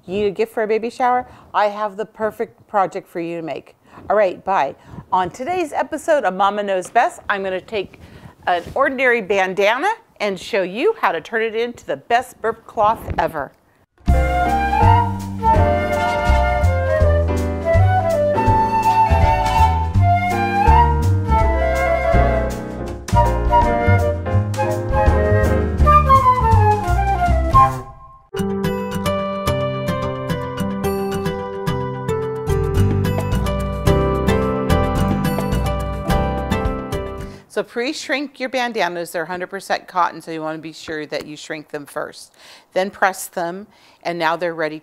You need a gift for a baby shower? I have the perfect project for you to make. All right, bye. On today's episode of Mama Knows Best, I'm going to take an ordinary bandana and show you how to turn it into the best burp cloth ever. So pre-shrink your bandanas. They're 100% cotton, so you want to be sure that you shrink them first. Then press them, and now they're ready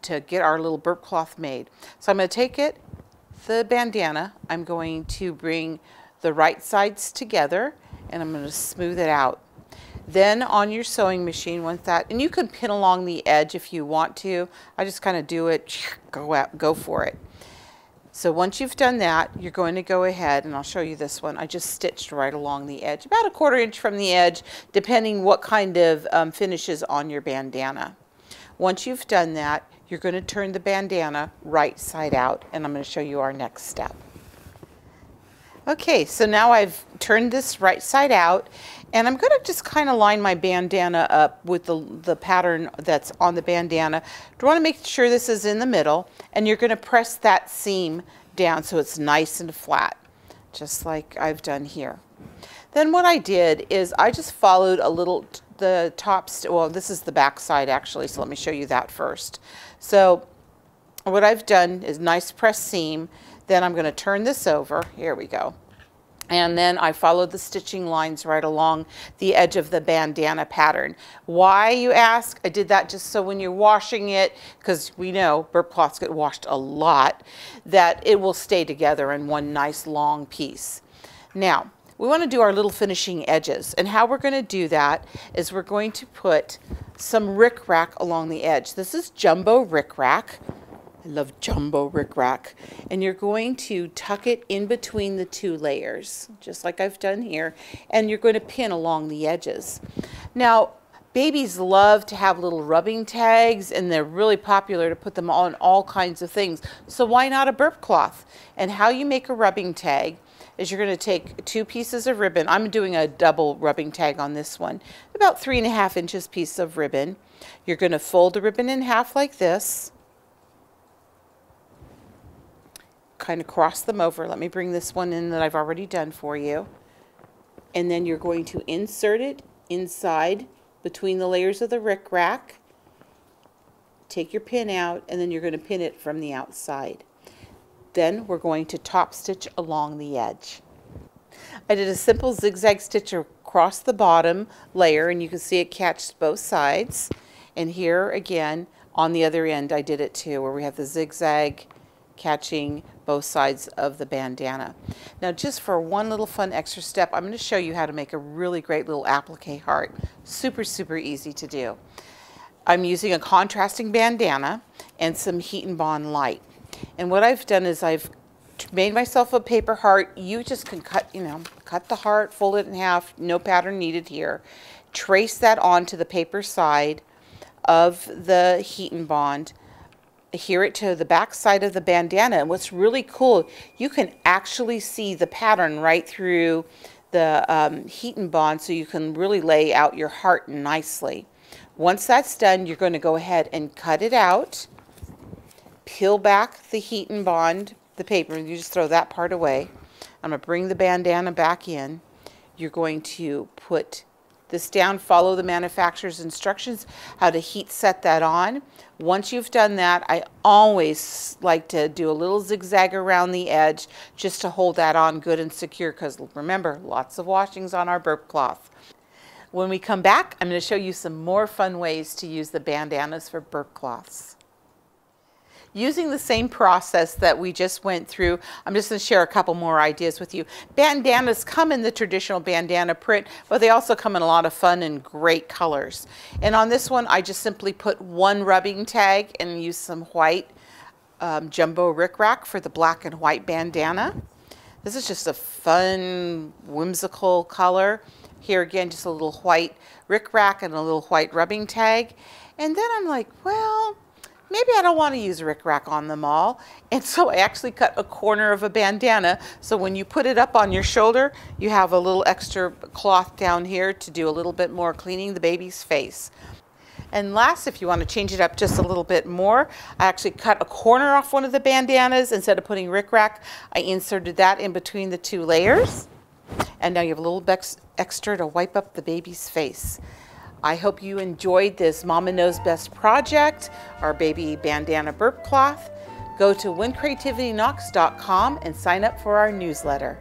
to get our little burp cloth made. So I'm going to take the bandana, I'm going to bring the right sides together, and I'm going to smooth it out. Then on your sewing machine, once that, and you can pin along the edge if you want to. I just kind of do it, go for it. So once you've done that, you're going to go ahead, and I'll show you this one. I just stitched right along the edge, about 1/4 inch from the edge, depending what kind of finish is on your bandana. Once you've done that, you're going to turn the bandana right side out, and I'm going to show you our next step. Okay, so now I've turned this right side out, and I'm going to just kind of line my bandana up with the pattern that's on the bandana. You want to make sure this is in the middle, and you're going to press that seam down so it's nice and flat, just like I've done here. Then what I did is I just followed a little, the top, well, this is the back side actually, so let me show you that first. So what I've done is nice press seam. Then I'm going to turn this over. Here we go. And then I followed the stitching lines right along the edge of the bandana pattern. Why, you ask? I did that just so when you're washing it, because we know burp cloths get washed a lot, that it will stay together in one nice long piece. Now, we want to do our little finishing edges. And how we're going to do that is we're going to put some rickrack along the edge. This is jumbo rickrack. I love jumbo rickrack. And you're going to tuck it in between the two layers, just like I've done here, and you're going to pin along the edges. Now, babies love to have little rubbing tags, and they're really popular to put them on all kinds of things. So why not a burp cloth? And how you make a rubbing tag is you're going to take 2 pieces of ribbon. I'm doing a double rubbing tag on this one, about 3.5 inches piece of ribbon. You're going to fold the ribbon in half like this. Kind of cross them over. Let me bring this one in that I've already done for you. And then you're going to insert it inside between the layers of the rickrack. Take your pin out, and then you're going to pin it from the outside. Then we're going to top stitch along the edge. I did a simple zigzag stitch across the bottom layer, and you can see it catches both sides. And here again on the other end I did it too, where we have the zigzag catching both sides of the bandana. Now, just for one little fun extra step, I'm going to show you how to make a really great little applique heart. Super, super easy to do. I'm using a contrasting bandana and some Heat and Bond light. And what I've done is I've made myself a paper heart. You just can cut, cut the heart, fold it in half, no pattern needed here. Trace that onto the paper side of the Heat and Bond. Adhere it to the back side of the bandana, and what's really cool, you can actually see the pattern right through the Heat and Bond, so you can really lay out your heart nicely. Once that's done, you're going to go ahead and cut it out, peel back the Heat and Bond, the paper, and you just throw that part away. I'm going to bring the bandana back in. You're going to put this down, follow the manufacturer's instructions how to heat set that on. Once you've done that, I always like to do a little zigzag around the edge just to hold that on good and secure, because remember, lots of washings on our burp cloth. When we come back, I'm going to show you some more fun ways to use the bandanas for burp cloths. Using the same process that we just went through, I'm just going to share a couple more ideas with you. Bandanas come in the traditional bandana print, but they also come in a lot of fun and great colors. And on this one, I just simply put one rubbing tag and use some white jumbo rickrack for the black and white bandana. This is just a fun, whimsical color. Here again, just a little white rickrack and a little white rubbing tag. And then I'm like, well, maybe I don't want to use rickrack on them all. And so I actually cut a corner of a bandana. So when you put it up on your shoulder, you have a little extra cloth down here to do a little bit more cleaning the baby's face. And last, if you want to change it up just a little bit more, I actually cut a corner off one of the bandanas. Instead of putting rickrack, I inserted that in between the two layers. And now you have a little extra to wipe up the baby's face. I hope you enjoyed this Mama Knows Best project, our baby bandana burp cloth. Go to whencreativityknocks.com and sign up for our newsletter.